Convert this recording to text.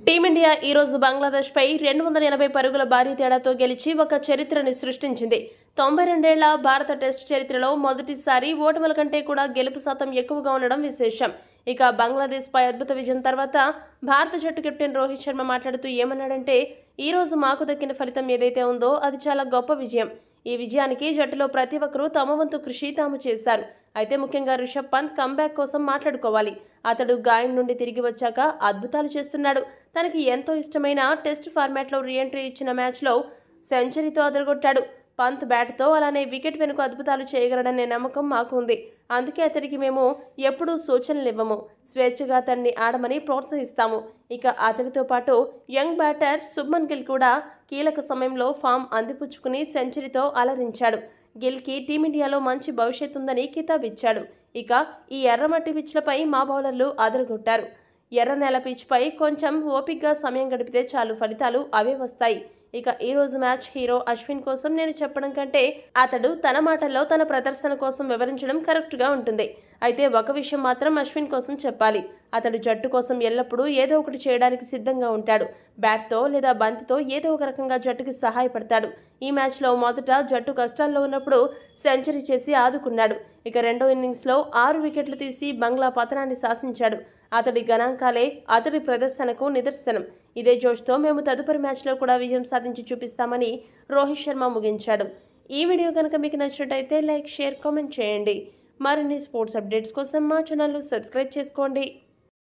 Team India ఈ రోజు బంగ్లాదేశ్పై 280 పరుగుల భారీ తేడాతో గెలిచి ఒక చరిత్రని సృష్టించింది. 92 ఏళ్ల భారత టెస్ట్ చరిత్రలో మొదటిసారి ఓటముల కంటే కూడా గెలుపు శాతం ఎక్కువగా ఉండడం విశేషం. ఇక బంగ్లాదేశ్పై అద్భుత విజయం తర్వాత భారత జట్టు కెప్టెన్ రోహిత్ శర్మ మాట్లాడుతూ ఏమన్నాడంటే, ఈ రోజు మాకు దక్కిన ఫలితం ఏదైతే ఉందో అది చాలా గొప్ప విజయం. ఈ విజయానికి జట్టులో ప్రతి ఒక్కరూ తమ వంతు కృషి తాము చేశారు. అయితే ముఖ్యంగా రిషబ్ పంత్ కంబ్యాక్ కోసం మాట్లాడుకోవాలి. అతడు గాయం నుండి తిరిగి వచ్చాక అద్భుతాలు చేస్తున్నాడు. తనకి ఎంతో ఇష్టమైన టెస్ట్ ఫార్మాట్లో రీఎంట్రీ ఇచ్చిన మ్యాచ్లో సెంచరీతో అదరగొట్టాడు. పంత్ బ్యాట్తో అలానే వికెట్ వెనుక అద్భుతాలు చేయగలడనే నమ్మకం మాకు ఉంది. అందుకే అతడికి మేము ఎప్పుడూ సూచనలు ఇవ్వము. స్వేచ్ఛగా అతన్ని ఆడమని ప్రోత్సహిస్తాము. ఇక అతడితో పాటు యంగ్ బ్యాటర్ శుభ్మన్ గిల్ కూడా కీలక సమయంలో ఫామ్ అందిపుచ్చుకుని సెంచరీతో అలరించాడు. గిల్కి టీమిండియాలో మంచి భవిష్యత్తు ఉందని కితాబిచ్చాడు. ఇక ఈ ఎర్రమట్టి పిచ్లపై మా బౌలర్లు అదరగొట్టారు. ఎర్ర నేల పిచ్పై కొంచెం ఓపికగా సమయం గడిపితే చాలు, ఫలితాలు అవే వస్తాయి. ఇక ఈ రోజు మ్యాచ్ హీరో అశ్విన్ కోసం నేను చెప్పడం కంటే అతడు తన మాటల్లో తన ప్రదర్శన కోసం వివరించడం కరెక్ట్గా ఉంటుంది. అయితే ఒక విషయం మాత్రం అశ్విన్ కోసం చెప్పాలి. అతడు జట్టు కోసం ఎల్లప్పుడూ ఏదో ఒకటి చేయడానికి సిద్ధంగా ఉంటాడు. బ్యాట్తో లేదా బంతితో ఏదో ఒక రకంగా జట్టుకి సహాయపడతాడు. ఈ మ్యాచ్లో మొదట జట్టు కష్టాల్లో ఉన్నప్పుడు సెంచరీ చేసి ఆదుకున్నాడు. ఇక రెండో ఇన్నింగ్స్లో 6 వికెట్లు తీసి బంగ్లా పతనాన్ని శాసించాడు. అతడి గణాంకాలే అతడి ప్రదర్శనకు నిదర్శనం. ఇదే జోష్తో మేము తదుపరి మ్యాచ్లో కూడా విజయం సాధించి చూపిస్తామని రోహిత్ శర్మ ముగించాడు. ఈ వీడియో కనుక మీకు నచ్చినట్టయితే లైక్, షేర్, కామెంట్ చేయండి. మరిన్ని స్పోర్ట్స్ అప్డేట్స్ కోసం మా ఛానల్ను సబ్స్క్రైబ్ చేసుకోండి.